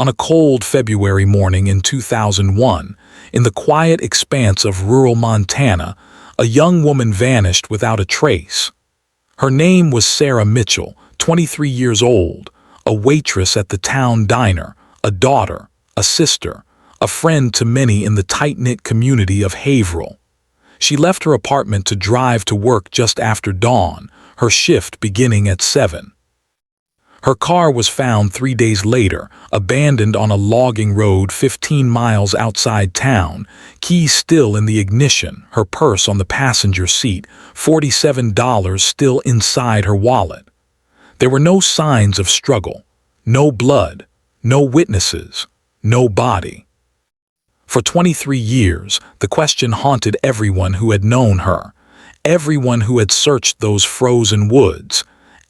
On a cold February morning in 2001, in the quiet expanse of rural Montana, a young woman vanished without a trace. Her name was Sarah Mitchell, 23 years old, a waitress at the town diner, a daughter, a sister, a friend to many in the tight-knit community of Haverhill. She left her apartment to drive to work just after dawn, her shift beginning at 7. Her car was found 3 days later, abandoned on a logging road 15 miles outside town, keys still in the ignition, her purse on the passenger seat, $47 still inside her wallet. There were no signs of struggle, no blood, no witnesses, no body. For 23 years, the question haunted everyone who had known her, everyone who had searched those frozen woods,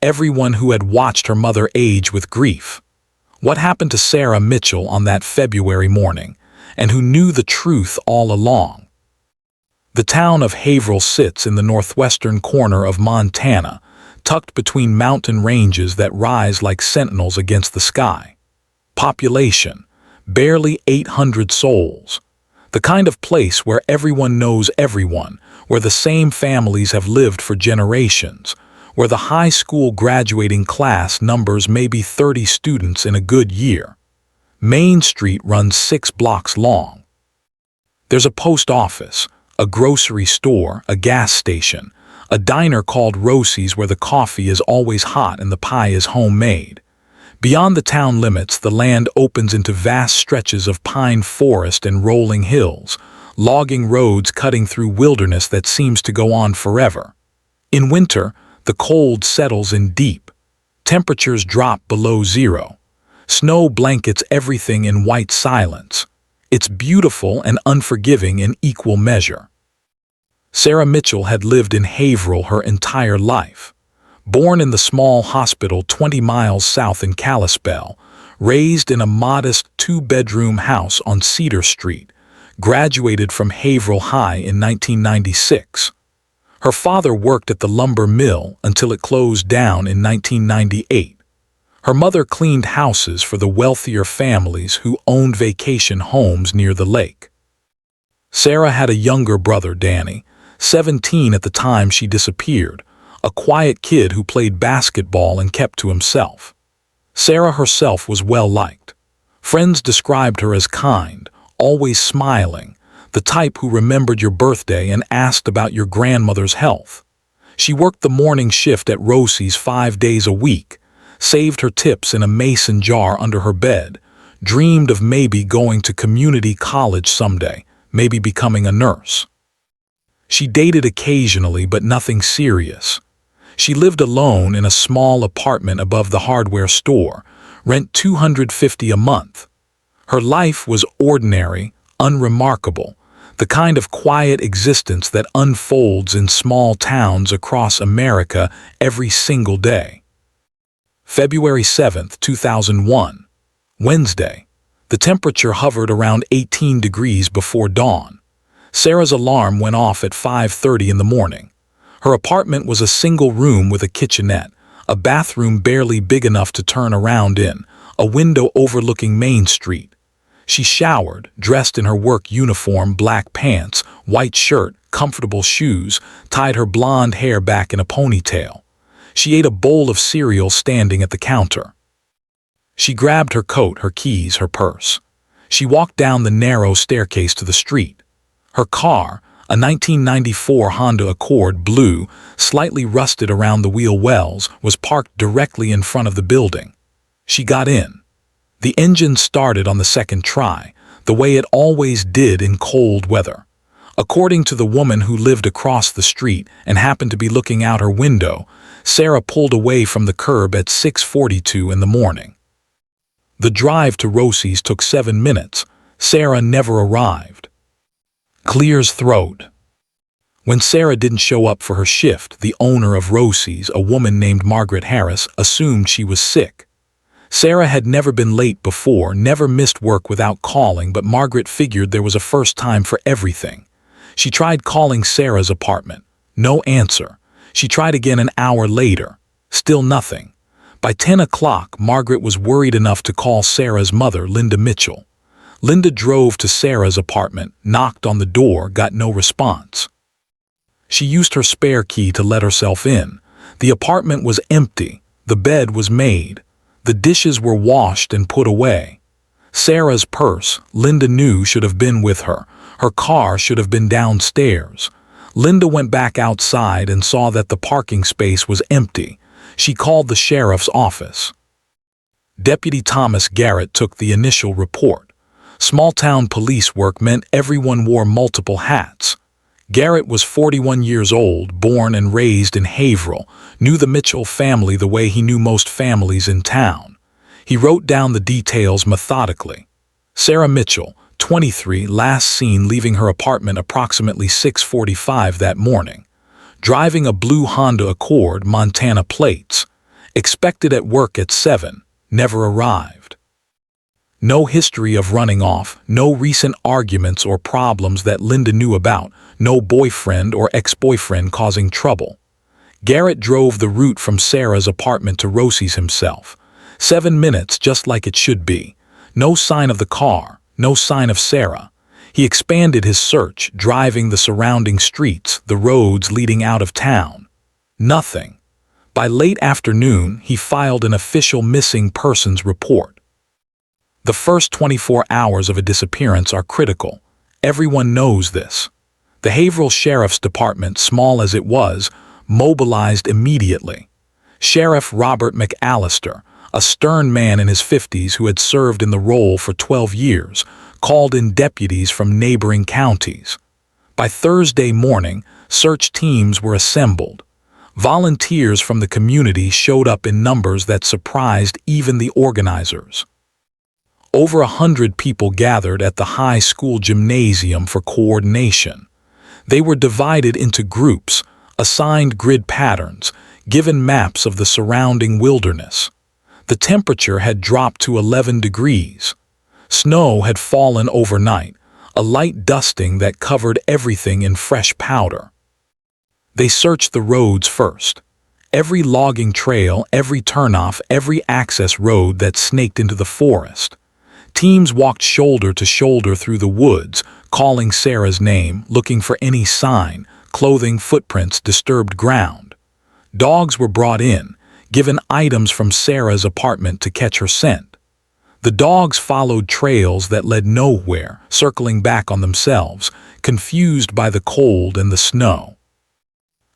everyone who had watched her mother age with grief. What happened to Sarah Mitchell on that February morning, and who knew the truth all along? The town of Haverhill sits in the northwestern corner of Montana, tucked between mountain ranges that rise like sentinels against the sky. Population, barely 800 souls. The kind of place where everyone knows everyone, where the same families have lived for generations, where the high school graduating class numbers maybe 30 students in a good year. Main Street runs 6 blocks long. There's a post office, a grocery store, a gas station, a diner called Rosie's where the coffee is always hot and the pie is homemade. Beyond the town limits, the land opens into vast stretches of pine forest and rolling hills, logging roads cutting through wilderness that seems to go on forever. In winter, the cold settles in deep. Temperatures drop below zero. Snow blankets everything in white silence. It's beautiful and unforgiving in equal measure. Sarah Mitchell had lived in Haverhill her entire life. Born in the small hospital 20 miles south in Kalispell, raised in a modest 2-bedroom house on Cedar Street, graduated from Haverhill High in 1996. Her father worked at the lumber mill until it closed down in 1998. Her mother cleaned houses for the wealthier families who owned vacation homes near the lake. Sarah had a younger brother, Danny, 17 at the time she disappeared, a quiet kid who played basketball and kept to himself. Sarah herself was well-liked. Friends described her as kind, always smiling, the type who remembered your birthday and asked about your grandmother's health. She worked the morning shift at Rosie's 5 days a week, saved her tips in a mason jar under her bed, dreamed of maybe going to community college someday, maybe becoming a nurse. She dated occasionally, but nothing serious. She lived alone in a small apartment above the hardware store, rent $250 a month. Her life was ordinary, unremarkable, the kind of quiet existence that unfolds in small towns across America every single day. February 7, 2001, Wednesday. The temperature hovered around 18 degrees before dawn. Sarah's alarm went off at 5:30 in the morning. Her apartment was a single room with a kitchenette, a bathroom barely big enough to turn around in, a window overlooking Main Street. She showered, dressed in her work uniform, black pants, white shirt, comfortable shoes, tied her blonde hair back in a ponytail. She ate a bowl of cereal standing at the counter. She grabbed her coat, her keys, her purse. She walked down the narrow staircase to the street. Her car, a 1994 Honda Accord blue, slightly rusted around the wheel wells, was parked directly in front of the building. She got in. The engine started on the second try, the way it always did in cold weather. According to the woman who lived across the street and happened to be looking out her window, Sarah pulled away from the curb at 6:42 in the morning. The drive to Rosie's took 7 minutes. Sarah never arrived. Clears throat. When Sarah didn't show up for her shift, the owner of Rosie's, a woman named Margaret Harris, assumed she was sick. Sarah had never been late before, never missed work without calling, but Margaret figured there was a first time for everything. She tried calling Sarah's apartment. No answer. She tried again an hour later. Still nothing. By 10 o'clock, Margaret was worried enough to call Sarah's mother, Linda Mitchell. Linda drove to Sarah's apartment, knocked on the door, got no response. She used her spare key to let herself in. The apartment was empty. The bed was made. The dishes were washed and put away. Sarah's purse, Linda knew, should have been with her. Her car should have been downstairs. Linda went back outside and saw that the parking space was empty. She called the sheriff's office. Deputy Thomas Garrett took the initial report. Small-town police work meant everyone wore multiple hats. Garrett was 41 years old, born and raised in Haverhill, knew the Mitchell family the way he knew most families in town. He wrote down the details methodically. Sarah Mitchell, 23, last seen leaving her apartment approximately 6:45 that morning. Driving a blue Honda Accord, Montana plates. Expected at work at 7, never arrived. No history of running off, no recent arguments or problems that Linda knew about, no boyfriend or ex-boyfriend causing trouble. Garrett drove the route from Sarah's apartment to Rosie's himself. 7 minutes, just like it should be. No sign of the car, no sign of Sarah. He expanded his search, driving the surrounding streets, the roads leading out of town. Nothing. By late afternoon, he filed an official missing persons report. The first 24 hours of a disappearance are critical. Everyone knows this. The Haverhill Sheriff's Department, small as it was, mobilized immediately. Sheriff Robert McAllister, a stern man in his 50s who had served in the role for 12 years, called in deputies from neighboring counties. By Thursday morning, search teams were assembled. Volunteers from the community showed up in numbers that surprised even the organizers. Over 100 people gathered at the high school gymnasium for coordination. They were divided into groups, assigned grid patterns, given maps of the surrounding wilderness. The temperature had dropped to 11 degrees. Snow had fallen overnight, a light dusting that covered everything in fresh powder. They searched the roads first. Every logging trail, every turnoff, every access road that snaked into the forest. Teams walked shoulder to shoulder through the woods, calling Sarah's name, looking for any sign, clothing, footprints, disturbed ground. Dogs were brought in, given items from Sarah's apartment to catch her scent. The dogs followed trails that led nowhere, circling back on themselves, confused by the cold and the snow.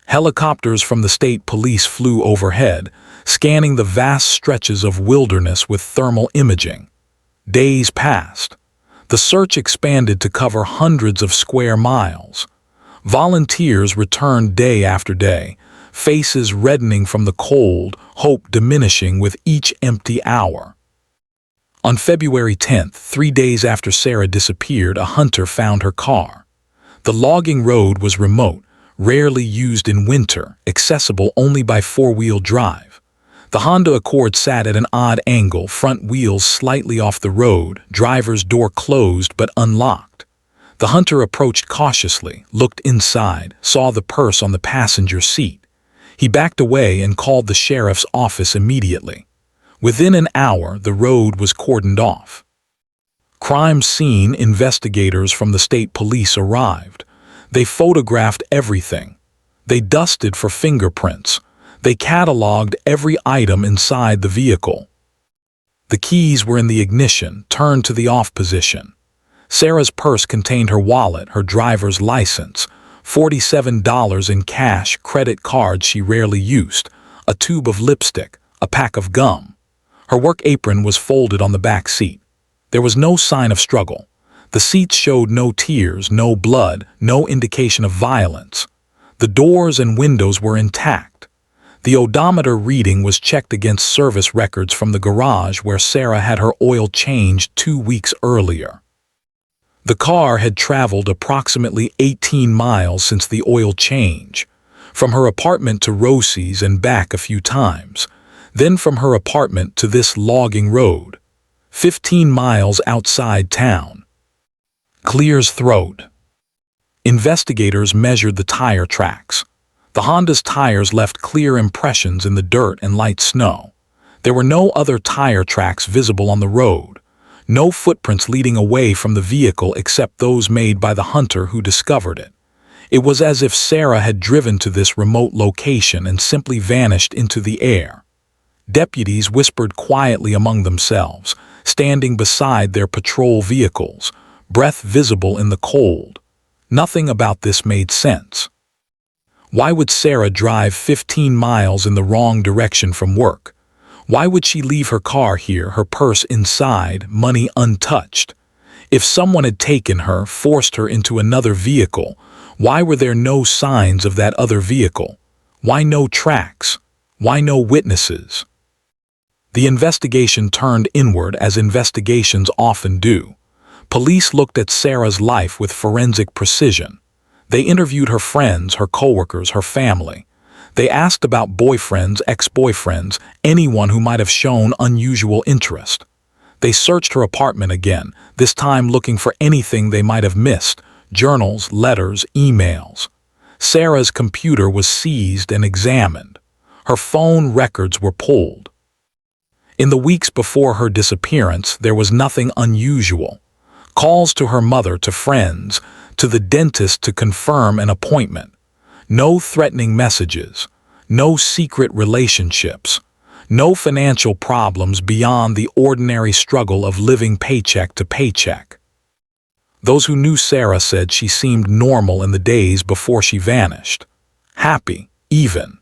Helicopters from the state police flew overhead, scanning the vast stretches of wilderness with thermal imaging. Days passed. The search expanded to cover hundreds of square miles. Volunteers returned day after day, faces reddening from the cold, hope diminishing with each empty hour. On February 10th, 3 days after Sarah disappeared, a hunter found her car. The logging road was remote, rarely used in winter, accessible only by four-wheel drive. The Honda Accord sat at an odd angle, front wheels slightly off the road, driver's door closed but unlocked. The hunter approached cautiously, looked inside, saw the purse on the passenger seat. He backed away and called the sheriff's office immediately. Within an hour, the road was cordoned off. Crime scene investigators from the state police arrived. They photographed everything. They dusted for fingerprints. They cataloged every item inside the vehicle. The keys were in the ignition, turned to the off position. Sarah's purse contained her wallet, her driver's license, $47 in cash, credit cards she rarely used, a tube of lipstick, a pack of gum. Her work apron was folded on the back seat. There was no sign of struggle. The seats showed no tears, no blood, no indication of violence. The doors and windows were intact. The odometer reading was checked against service records from the garage where Sarah had her oil changed 2 weeks earlier. The car had traveled approximately 18 miles since the oil change, from her apartment to Rosie's and back a few times, then from her apartment to this logging road, 15 miles outside town. Clear's throat. Investigators measured the tire tracks. The Honda's tires left clear impressions in the dirt and light snow. There were no other tire tracks visible on the road, no footprints leading away from the vehicle except those made by the hunter who discovered it. It was as if Sarah had driven to this remote location and simply vanished into the air. Deputies whispered quietly among themselves, standing beside their patrol vehicles, breath visible in the cold. Nothing about this made sense. Why would Sarah drive 15 miles in the wrong direction from work? Why would she leave her car here, her purse inside, money untouched? If someone had taken her, forced her into another vehicle, why were there no signs of that other vehicle? Why no tracks? Why no witnesses? The investigation turned inward as investigations often do. Police looked at Sarah's life with forensic precision. They interviewed her friends, her coworkers, her family. They asked about boyfriends, ex-boyfriends, anyone who might have shown unusual interest. They searched her apartment again, this time looking for anything they might have missed: journals, letters, emails. Sarah's computer was seized and examined. Her phone records were pulled. In the weeks before her disappearance, there was nothing unusual. Calls to her mother, to friends, to the dentist to confirm an appointment. No threatening messages, no secret relationships, no financial problems beyond the ordinary struggle of living paycheck to paycheck. Those who knew Sarah said she seemed normal in the days before she vanished. Happy, even.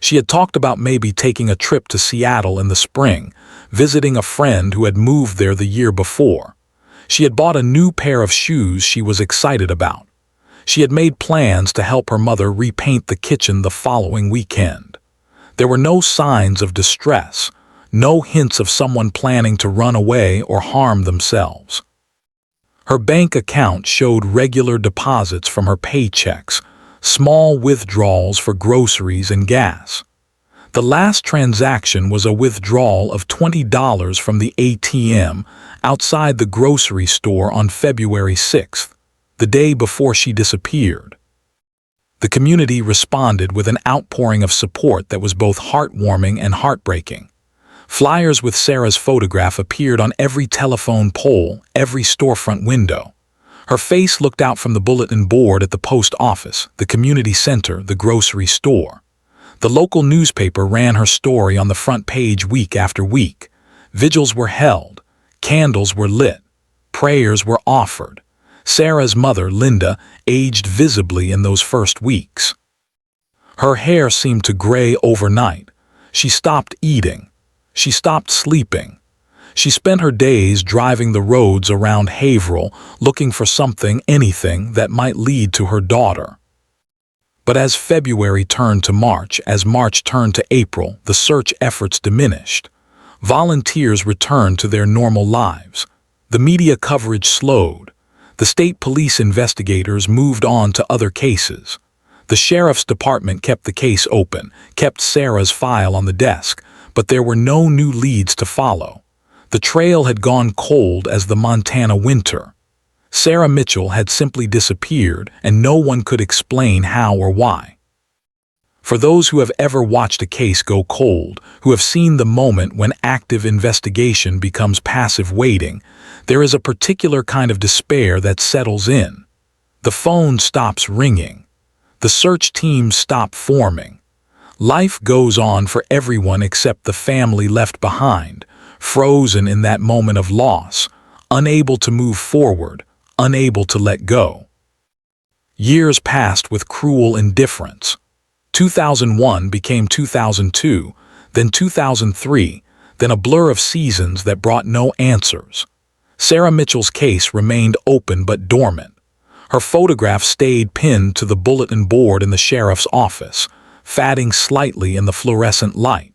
She had talked about maybe taking a trip to Seattle in the spring, visiting a friend who had moved there the year before. She had bought a new pair of shoes she was excited about. She had made plans to help her mother repaint the kitchen the following weekend. There were no signs of distress, no hints of someone planning to run away or harm themselves. Her bank account showed regular deposits from her paychecks, small withdrawals for groceries and gas. The last transaction was a withdrawal of $20 from the ATM outside the grocery store on February 6th, the day before she disappeared. The community responded with an outpouring of support that was both heartwarming and heartbreaking. Flyers with Sarah's photograph appeared on every telephone pole, every storefront window. Her face looked out from the bulletin board at the post office, the community center, the grocery store. The local newspaper ran her story on the front page week after week. Vigils were held, candles were lit, prayers were offered. Sarah's mother, Linda, aged visibly in those first weeks. Her hair seemed to gray overnight. She stopped eating. She stopped sleeping. She spent her days driving the roads around Haverhill, looking for something, anything, that might lead to her daughter. But as February turned to March, as March turned to April, the search efforts diminished. Volunteers returned to their normal lives. The media coverage slowed. The state police investigators moved on to other cases. The sheriff's department kept the case open, kept Sarah's file on the desk, but there were no new leads to follow. The trail had gone cold as the Montana winter. Sarah Mitchell had simply disappeared, and no one could explain how or why. For those who have ever watched a case go cold, who have seen the moment when active investigation becomes passive waiting, there is a particular kind of despair that settles in. The phone stops ringing. The search teams stop forming. Life goes on for everyone except the family left behind, frozen in that moment of loss, unable to move forward, unable to let go. Years passed with cruel indifference. 2001 became 2002, then 2003, then a blur of seasons that brought no answers. Sarah Mitchell's case remained open but dormant. Her photograph stayed pinned to the bulletin board in the sheriff's office, fading slightly in the fluorescent light.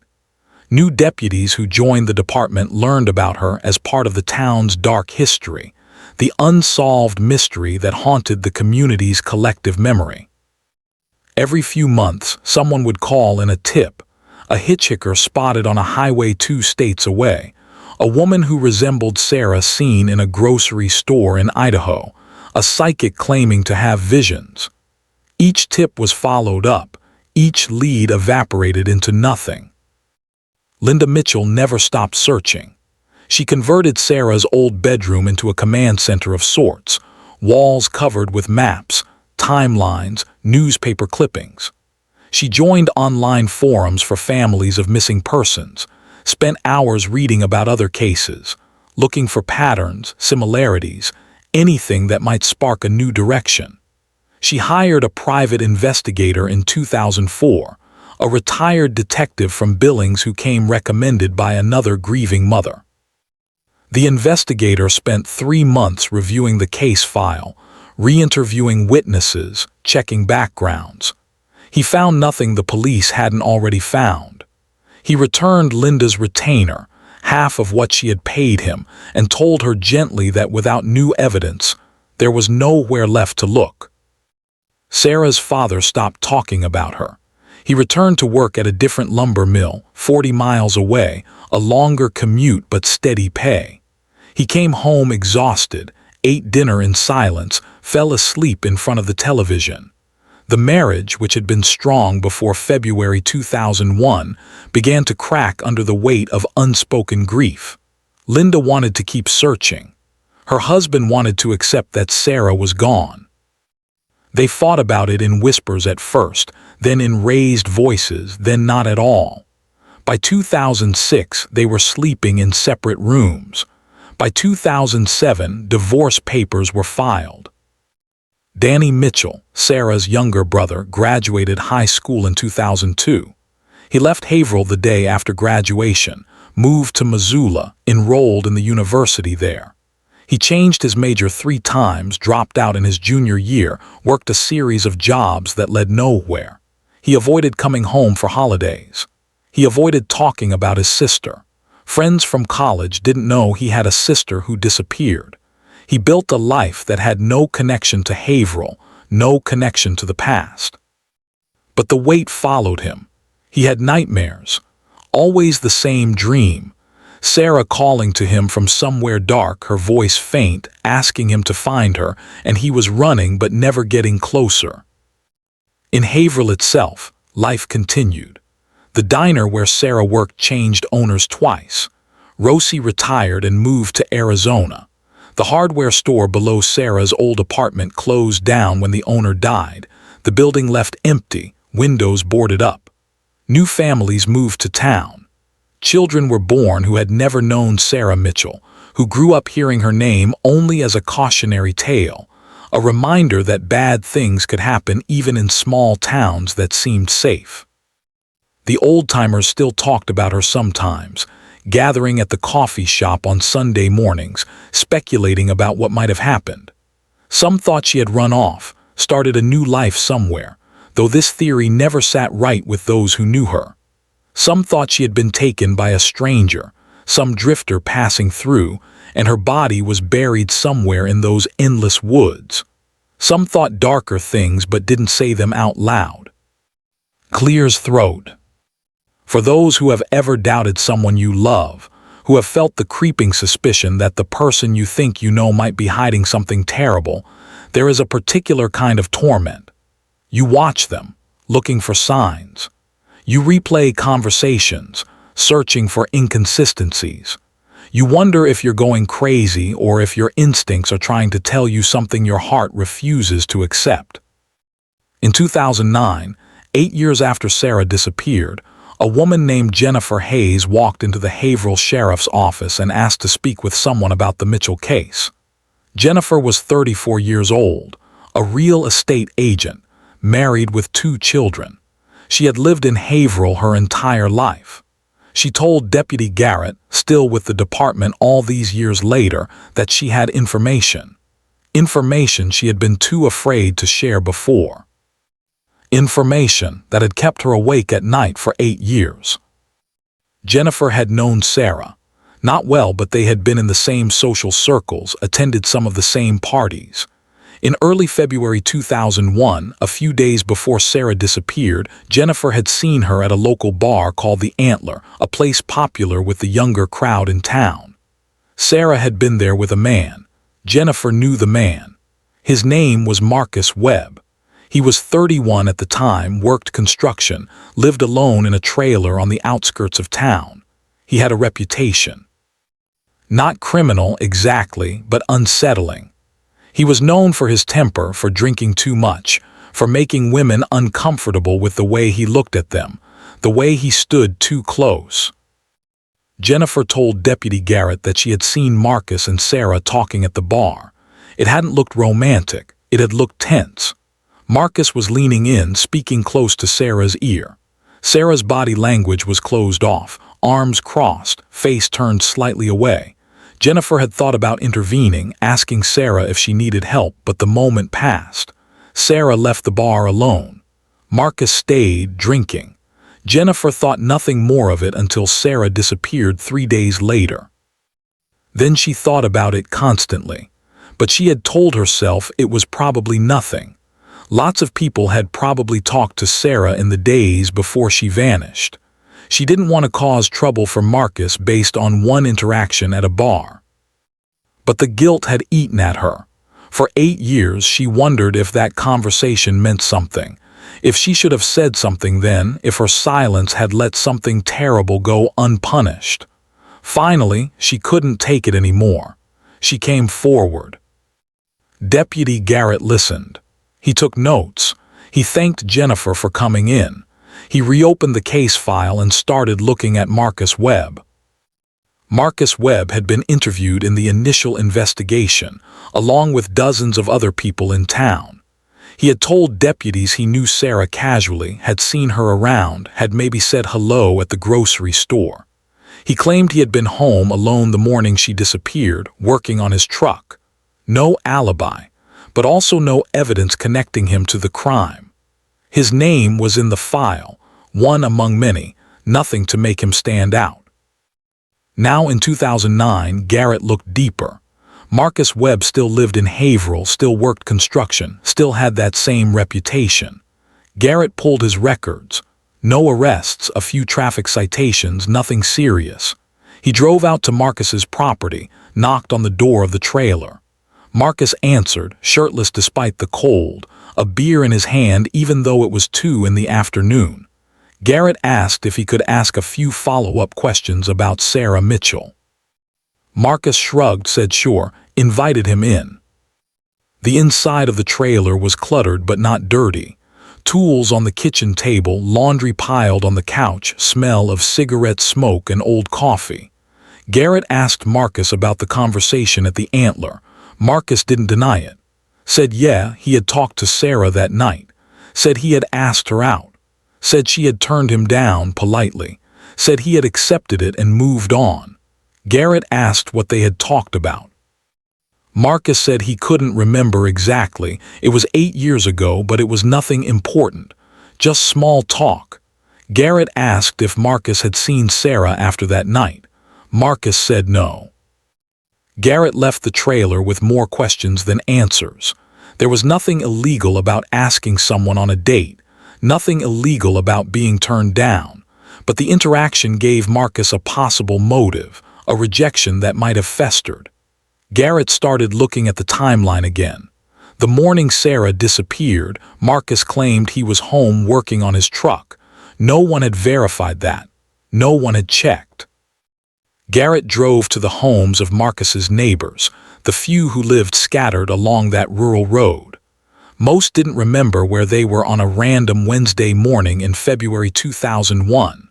New deputies who joined the department learned about her as part of the town's dark history, the unsolved mystery that haunted the community's collective memory. Every few months, someone would call in a tip: a hitchhiker spotted on a highway 2 states away, a woman who resembled Sarah seen in a grocery store in Idaho, a psychic claiming to have visions. Each tip was followed up, each lead evaporated into nothing. Linda Mitchell never stopped searching. She converted Sarah's old bedroom into a command center of sorts, walls covered with maps, timelines, newspaper clippings. She joined online forums for families of missing persons, spent hours reading about other cases, looking for patterns, similarities, anything that might spark a new direction. She hired a private investigator in 2004, a retired detective from Billings who came recommended by another grieving mother. The investigator spent 3 months reviewing the case file, re-interviewing witnesses, checking backgrounds. He found nothing the police hadn't already found. He returned Linda's retainer, half of what she had paid him, and told her gently that without new evidence, there was nowhere left to look. Sarah's father stopped talking about her. He returned to work at a different lumber mill, 40 miles away, a longer commute but steady pay. He came home exhausted, ate dinner in silence, fell asleep in front of the television. The marriage, which had been strong before February 2001, began to crack under the weight of unspoken grief. Linda wanted to keep searching. Her husband wanted to accept that Sarah was gone. They fought about it in whispers at first, then in raised voices, then not at all. By 2006, they were sleeping in separate rooms. By 2007, divorce papers were filed. Danny Mitchell, Sarah's younger brother, graduated high school in 2002. He left Haverhill the day after graduation, moved to Missoula, enrolled in the university there. He changed his major 3 times, dropped out in his junior year, worked a series of jobs that led nowhere. He avoided coming home for holidays. He avoided talking about his sister. Friends from college didn't know he had a sister who disappeared. He built a life that had no connection to Haverhill, no connection to the past. But the weight followed him. He had nightmares. Always the same dream. Sarah calling to him from somewhere dark, her voice faint, asking him to find her, and he was running but never getting closer. In Haverhill itself, life continued. The diner where Sarah worked changed owners twice. Rosie retired and moved to Arizona. The hardware store below Sarah's old apartment closed down when the owner died. The building left empty, windows boarded up. New families moved to town. Children were born who had never known Sarah Mitchell, who grew up hearing her name only as a cautionary tale, a reminder that bad things could happen even in small towns that seemed safe. The old-timers still talked about her sometimes, gathering at the coffee shop on Sunday mornings, speculating about what might have happened. Some thought she had run off, started a new life somewhere, though this theory never sat right with those who knew her. Some thought she had been taken by a stranger, some drifter passing through, and her body was buried somewhere in those endless woods. Some thought darker things but didn't say them out loud. Clears throat. For those who have ever doubted someone you love, who have felt the creeping suspicion that the person you think you know might be hiding something terrible, there is a particular kind of torment. You watch them, looking for signs. You replay conversations, searching for inconsistencies. You wonder if you're going crazy or if your instincts are trying to tell you something your heart refuses to accept. In 2009, 8 years after Sarah disappeared, a woman named Jennifer Hayes walked into the Haverhill Sheriff's office and asked to speak with someone about the Mitchell case. Jennifer was 34 years old, a real estate agent, married with 2 children. She had lived in Haverhill her entire life. She told Deputy Garrett, still with the department all these years later, that she had information. Information she had been too afraid to share before. Information that had kept her awake at night for 8 years. Jennifer had known Sarah. Not well, but they had been in the same social circles, attended some of the same parties. In early February 2001, a few days before Sarah disappeared, Jennifer had seen her at a local bar called the Antler, a place popular with the younger crowd in town. Sarah had been there with a man. Jennifer knew the man. His name was Marcus Webb. He was 31 at the time, worked construction, lived alone in a trailer on the outskirts of town. He had a reputation. Not criminal exactly, but unsettling. He was known for his temper, for drinking too much, for making women uncomfortable with the way he looked at them, the way he stood too close. Jennifer told Deputy Garrett that she had seen Marcus and Sarah talking at the bar. It hadn't looked romantic, it had looked tense. Marcus was leaning in, speaking close to Sarah's ear. Sarah's body language was closed off, arms crossed, face turned slightly away. Jennifer had thought about intervening, asking Sarah if she needed help, but the moment passed. Sarah left the bar alone. Marcus stayed, drinking. Jennifer thought nothing more of it until Sarah disappeared 3 days later. Then she thought about it constantly, but she had told herself it was probably nothing. Lots of people had probably talked to Sarah in the days before she vanished. She didn't want to cause trouble for Marcus based on one interaction at a bar. But the guilt had eaten at her. For 8 years she wondered if that conversation meant something, if she should have said something then, if her silence had let something terrible go unpunished. Finally, she couldn't take it anymore. She came forward. Deputy Garrett listened. He took notes. He thanked Jennifer for coming in. He reopened the case file and started looking at Marcus Webb. Marcus Webb had been interviewed in the initial investigation, along with dozens of other people in town. He had told deputies he knew Sarah casually, had seen her around, had maybe said hello at the grocery store. He claimed he had been home alone the morning she disappeared, working on his truck. No alibi, but also no evidence connecting him to the crime. His name was in the file, one among many, nothing to make him stand out. Now in 2009, Garrett looked deeper. Marcus Webb still lived in Haverhill, still worked construction, still had that same reputation. Garrett pulled his records. No arrests, a few traffic citations, nothing serious. He drove out to Marcus's property, knocked on the door of the trailer. Marcus answered, shirtless despite the cold, a beer in his hand even though it was 2 in the afternoon. Garrett asked if he could ask a few follow-up questions about Sarah Mitchell. Marcus shrugged, said sure, invited him in. The inside of the trailer was cluttered but not dirty. Tools on the kitchen table, laundry piled on the couch, smell of cigarette smoke and old coffee. Garrett asked Marcus about the conversation at the Antler. Marcus didn't deny it. Said yeah, he had talked to Sarah that night. Said he had asked her out. Said she had turned him down politely. Said he had accepted it and moved on. Garrett asked what they had talked about. Marcus said he couldn't remember exactly. It was 8 years ago, but it was nothing important. Just small talk. Garrett asked if Marcus had seen Sarah after that night. Marcus said no. Garrett left the trailer with more questions than answers. There was nothing illegal about asking someone on a date, nothing illegal about being turned down, but the interaction gave Marcus a possible motive, a rejection that might have festered. Garrett started looking at the timeline again. The morning Sarah disappeared, Marcus claimed he was home working on his truck. No one had verified that. No one had checked. Garrett drove to the homes of Marcus's neighbors, the few who lived scattered along that rural road. Most didn't remember where they were on a random Wednesday morning in February 2001.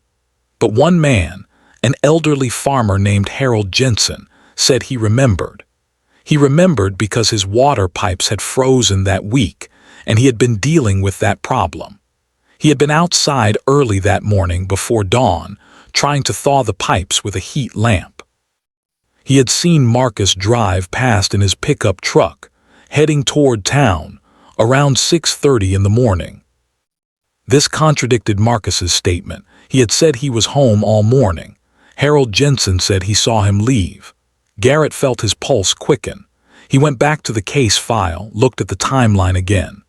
But one man, an elderly farmer named Harold Jensen, said he remembered. He remembered because his water pipes had frozen that week, and he had been dealing with that problem. He had been outside early that morning before dawn, trying to thaw the pipes with a heat lamp. He had seen Marcus drive past in his pickup truck, heading toward town, around 6:30 in the morning. This contradicted Marcus's statement. He had said he was home all morning. Harold Jensen said he saw him leave. Garrett felt his pulse quicken. He went back to the case file, looked at the timeline again.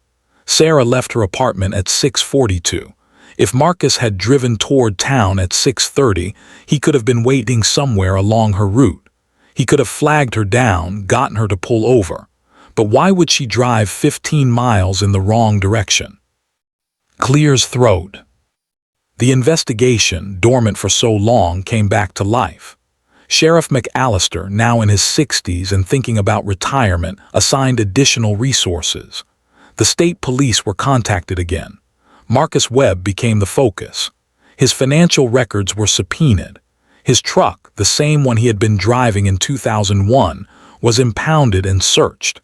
Sarah left her apartment at 6:42. If Marcus had driven toward town at 6:30, he could have been waiting somewhere along her route. He could have flagged her down, gotten her to pull over. But why would she drive 15 miles in the wrong direction? Clears throat. The investigation, dormant for so long, came back to life. Sheriff McAllister, now in his 60s and thinking about retirement, assigned additional resources. The state police were contacted again. Marcus Webb became the focus. His financial records were subpoenaed. His truck, the same one he had been driving in 2001, was impounded and searched.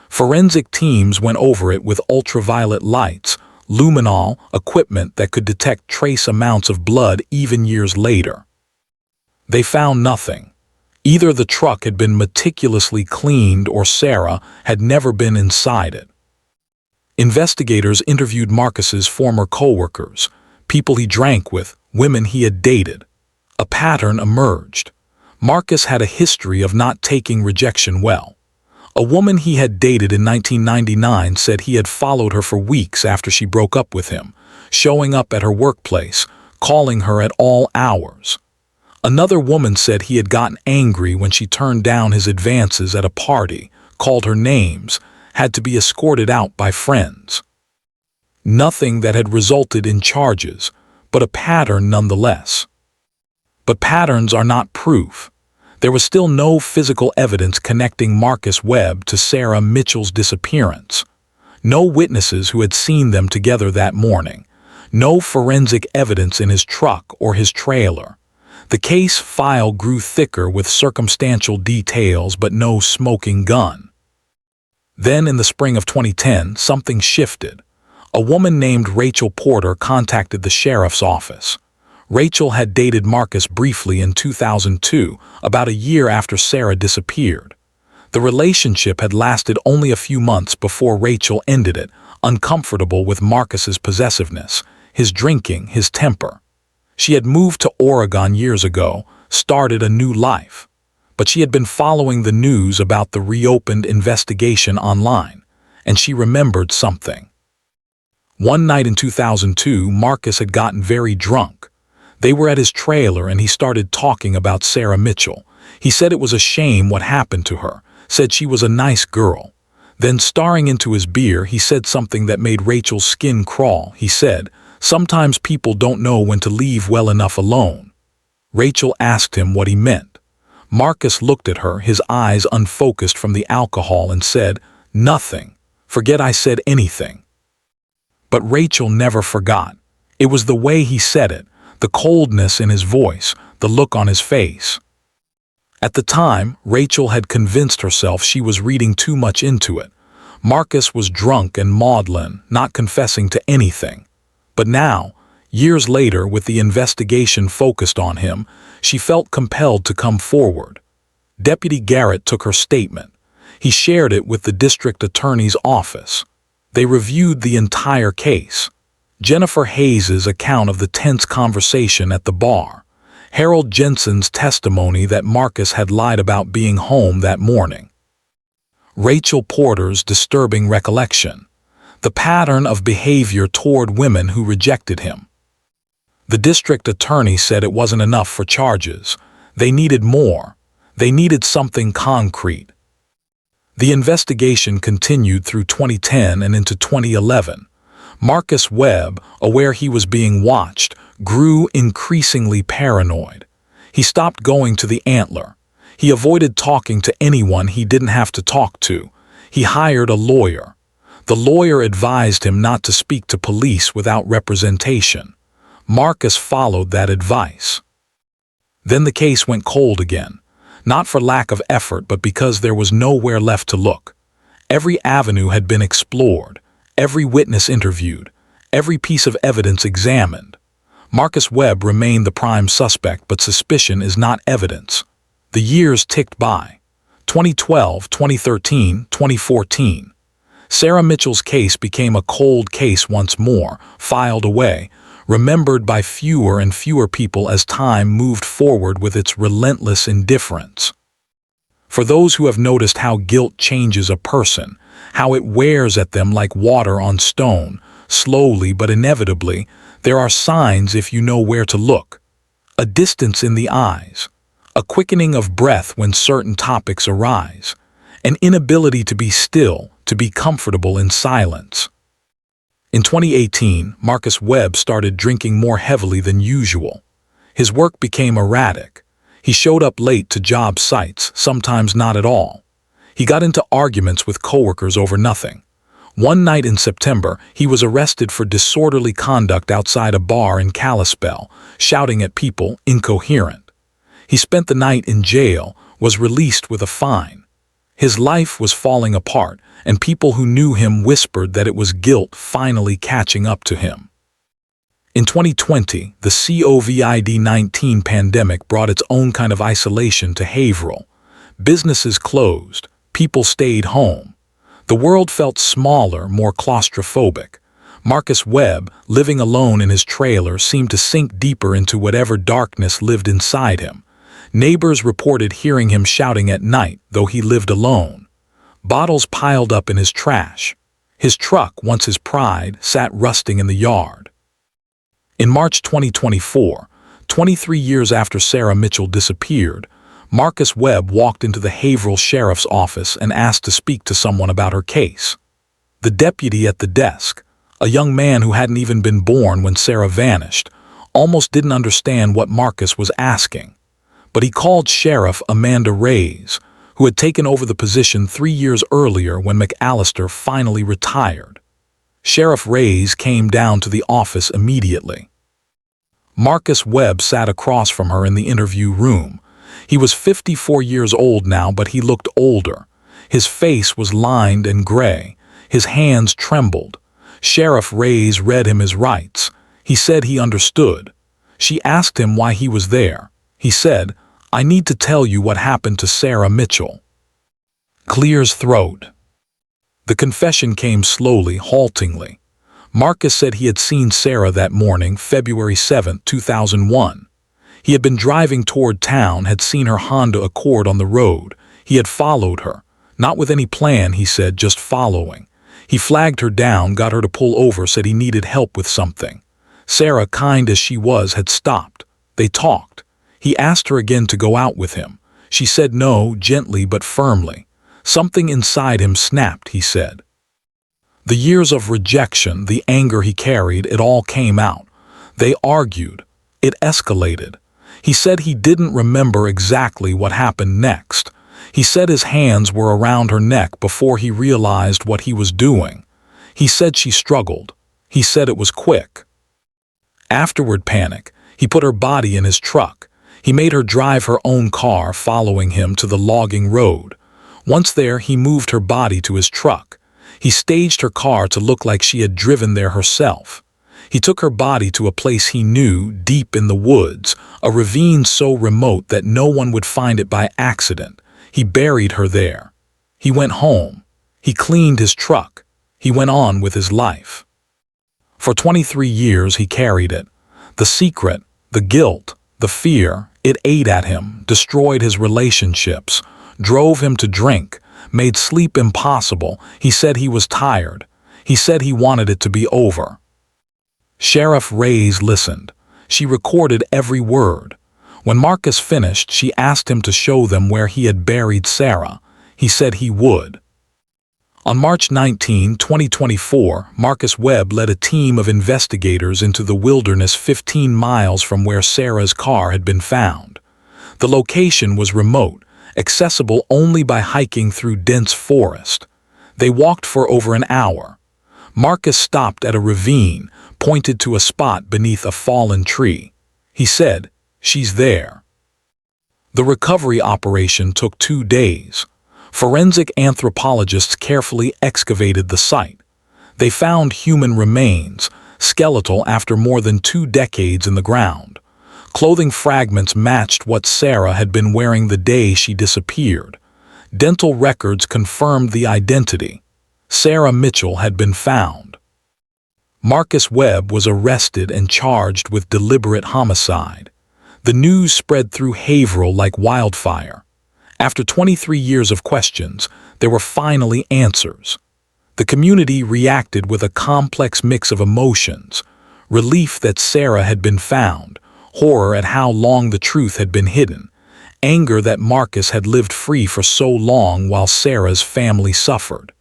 Forensic teams went over it with ultraviolet lights, luminol equipment that could detect trace amounts of blood even years later. They found nothing. Either the truck had been meticulously cleaned or Sarah had never been inside it. Investigators interviewed Marcus's former co-workers, people he drank with, women he had dated. A pattern emerged. Marcus had a history of not taking rejection well. A woman he had dated in 1999 said he had followed her for weeks after she broke up with him, showing up at her workplace, calling her at all hours. Another woman said he had gotten angry when she turned down his advances at a party, called her names, had to be escorted out by friends. Nothing that had resulted in charges, but a pattern nonetheless. But patterns are not proof. There was still no physical evidence connecting Marcus Webb to Sarah Mitchell's disappearance. No witnesses who had seen them together that morning. No forensic evidence in his truck or his trailer. The case file grew thicker with circumstantial details but no smoking gun. Then in the spring of 2010, something shifted. A woman named Rachel Porter contacted the sheriff's office. Rachel had dated Marcus briefly in 2002, about a year after Sarah disappeared. The relationship had lasted only a few months before Rachel ended it, uncomfortable with Marcus's possessiveness, his drinking, his temper. She had moved to Oregon years ago, started a new life. But she had been following the news about the reopened investigation online, and she remembered something. One night in 2002, Marcus had gotten very drunk. They were at his trailer and he started talking about Sarah Mitchell. He said it was a shame what happened to her, said she was a nice girl. Then, staring into his beer, he said something that made Rachel's skin crawl. He said, "Sometimes people don't know when to leave well enough alone." Rachel asked him what he meant. Marcus looked at her, his eyes unfocused from the alcohol, and said, "Nothing. Forget I said anything." But Rachel never forgot. It was the way he said it, the coldness in his voice, the look on his face. At the time, Rachel had convinced herself she was reading too much into it. Marcus was drunk and maudlin, not confessing to anything. But now, years later, with the investigation focused on him, she felt compelled to come forward. Deputy Garrett took her statement. He shared it with the district attorney's office. They reviewed the entire case. Jennifer Hayes's account of the tense conversation at the bar. Harold Jensen's testimony that Marcus had lied about being home that morning. Rachel Porter's disturbing recollection. The pattern of behavior toward women who rejected him. The district attorney said it wasn't enough for charges. They needed more. They needed something concrete. The investigation continued through 2010 and into 2011. Marcus Webb, aware he was being watched, grew increasingly paranoid. He stopped going to the Antler. He avoided talking to anyone he didn't have to talk to. He hired a lawyer. The lawyer advised him not to speak to police without representation. Marcus followed that advice. Then the case went cold again, not for lack of effort but because there was nowhere left to look. Every avenue had been explored. Every witness interviewed, every piece of evidence examined. Marcus Webb remained the prime suspect, but suspicion is not evidence. The years ticked by. 2012, 2013, 2014. Sarah Mitchell's case became a cold case once more, filed away, remembered by fewer and fewer people as time moved forward with its relentless indifference. For those who have noticed how guilt changes a person, how it wears at them like water on stone, slowly but inevitably, there are signs if you know where to look. A distance in the eyes, a quickening of breath when certain topics arise, an inability to be still, to be comfortable in silence. In 2018, Marcus Webb started drinking more heavily than usual. His work became erratic. He showed up late to job sites, sometimes not at all. He got into arguments with coworkers over nothing. One night in September, he was arrested for disorderly conduct outside a bar in Kalispell, shouting at people, incoherent. He spent the night in jail, was released with a fine. His life was falling apart, and people who knew him whispered that it was guilt finally catching up to him. In 2020, the COVID-19 pandemic brought its own kind of isolation to Haverhill. Businesses closed, people stayed home. The world felt smaller, more claustrophobic. Marcus Webb, living alone in his trailer, seemed to sink deeper into whatever darkness lived inside him. Neighbors reported hearing him shouting at night, though he lived alone. Bottles piled up in his trash. His truck, once his pride, sat rusting in the yard. In March 2024, 23 years after Sarah Mitchell disappeared, Marcus Webb walked into the Haverhill Sheriff's office and asked to speak to someone about her case. The deputy at the desk, a young man who hadn't even been born when Sarah vanished, almost didn't understand what Marcus was asking. But he called Sheriff Amanda Reyes, who had taken over the position 3 years earlier when McAllister finally retired. Sheriff Reyes came down to the office immediately. Marcus Webb sat across from her in the interview room. He was 54 years old now, but he looked older. His face was lined and gray. His hands trembled. Sheriff Reyes read him his rights. He said he understood. She asked him why he was there. He said, "I need to tell you what happened to Sarah Mitchell." Clears throat. The confession came slowly, haltingly. Marcus said he had seen Sarah that morning, February 7, 2001. He had been driving toward town, had seen her Honda Accord on the road. He had followed her. Not with any plan, he said, just following. He flagged her down, got her to pull over, said he needed help with something. Sarah, kind as she was, had stopped. They talked. He asked her again to go out with him. She said no, gently but firmly. Something inside him snapped, he said. The years of rejection, the anger he carried, it all came out. They argued. It escalated. He said he didn't remember exactly what happened next. He said his hands were around her neck before he realized what he was doing. He said she struggled. He said it was quick. Afterward panic, he put her body in his truck. He made her drive her own car, following him to the logging road. Once there, he moved her body to his truck. He staged her car to look like she had driven there herself. He took her body to a place he knew, deep in the woods, a ravine so remote that no one would find it by accident. He buried her there. He went home. He cleaned his truck. He went on with his life. For 23 years he carried it. The secret, the guilt, the fear, it ate at him, destroyed his relationships, drove him to drink, made sleep impossible. He said he was tired. He said he wanted it to be over. Sheriff Reyes listened. She recorded every word. When Marcus finished, she asked him to show them where he had buried Sarah. He said he would. On March 19, 2024, Marcus Webb led a team of investigators into the wilderness 15 miles from where Sarah's car had been found. The location was remote, accessible only by hiking through dense forest. They walked for over an hour. Marcus stopped at a ravine, pointed to a spot beneath a fallen tree. He said, "She's there." The recovery operation took 2 days. Forensic anthropologists carefully excavated the site. They found human remains, skeletal after more than 2 decades in the ground. Clothing fragments matched what Sarah had been wearing the day she disappeared. Dental records confirmed the identity. Sarah Mitchell had been found. Marcus Webb was arrested and charged with deliberate homicide. The news spread through Haverhill like wildfire. After 23 years of questions, there were finally answers. The community reacted with a complex mix of emotions: relief that Sarah had been found, horror at how long the truth had been hidden, anger that Marcus had lived free for so long while Sarah's family suffered.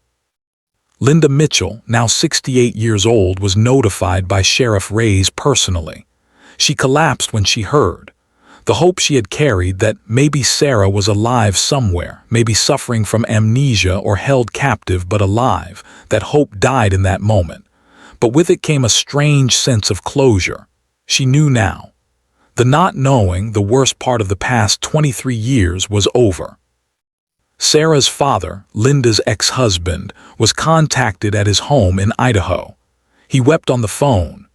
Linda Mitchell, now 68 years old, was notified by Sheriff Reyes personally. She collapsed when she heard. The hope she had carried that maybe Sarah was alive somewhere, maybe suffering from amnesia or held captive but alive, that hope died in that moment. But with it came a strange sense of closure. She knew now. The not knowing, the worst part of the past 23 years, was over. Sarah's father, Linda's ex-husband, was contacted at his home in Idaho. He wept on the phone.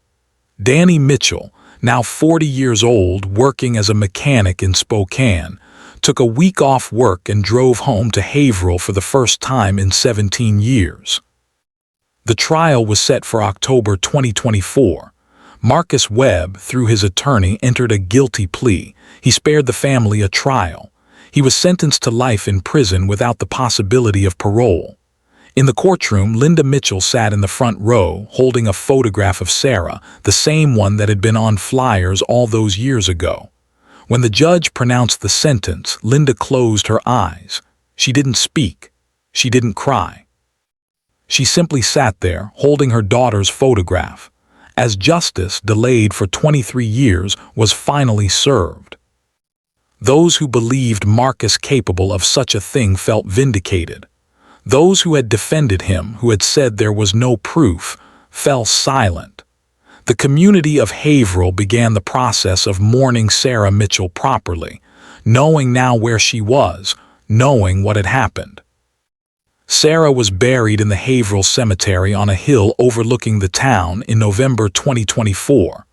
Danny Mitchell, now 40 years old, working as a mechanic in Spokane, took a week off work and drove home to Haverhill for the first time in 17 years. The trial was set for October 2024. Marcus Webb, through his attorney, entered a guilty plea. He spared the family a trial. He was sentenced to life in prison without the possibility of parole. In the courtroom, Linda Mitchell sat in the front row, holding a photograph of Sarah, the same one that had been on flyers all those years ago. When the judge pronounced the sentence, Linda closed her eyes. She didn't speak. She didn't cry. She simply sat there, holding her daughter's photograph, as justice, delayed for 23 years, was finally served. Those who believed Marcus capable of such a thing felt vindicated. Those who had defended him, who had said there was no proof, fell silent. The community of Haverhill began the process of mourning Sarah Mitchell properly, knowing now where she was, knowing what had happened. Sarah was buried in the Haverhill Cemetery on a hill overlooking the town in November 2024.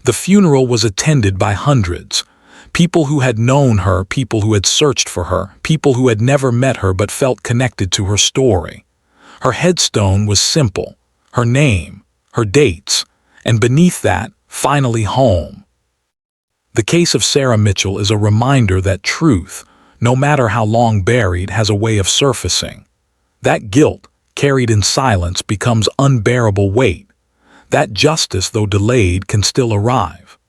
The funeral was attended by hundreds. People who had known her, people who had searched for her, people who had never met her but felt connected to her story. Her headstone was simple, her name, her dates, and beneath that, finally home. The case of Sarah Mitchell is a reminder that truth, no matter how long buried, has a way of surfacing. That guilt, carried in silence, becomes unbearable weight. That justice, though delayed, can still arrive.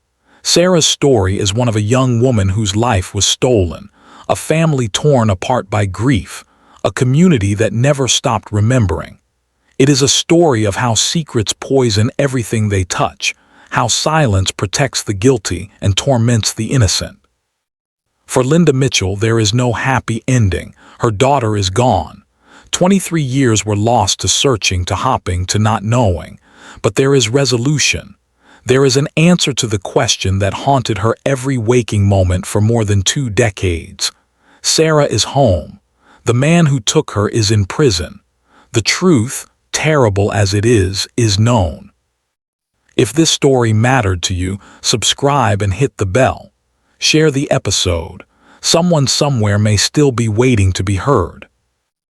Sarah's story is one of a young woman whose life was stolen, a family torn apart by grief, a community that never stopped remembering. It is a story of how secrets poison everything they touch, how silence protects the guilty and torments the innocent. For Linda Mitchell, there is no happy ending. Her daughter is gone. 23 years were lost to searching, to hopping, to not knowing. But there is resolution. There is an answer to the question that haunted her every waking moment for more than 2 decades. Sarah is home. The man who took her is in prison. The truth, terrible as it is known. If this story mattered to you, subscribe and hit the bell. Share the episode. Someone somewhere may still be waiting to be heard.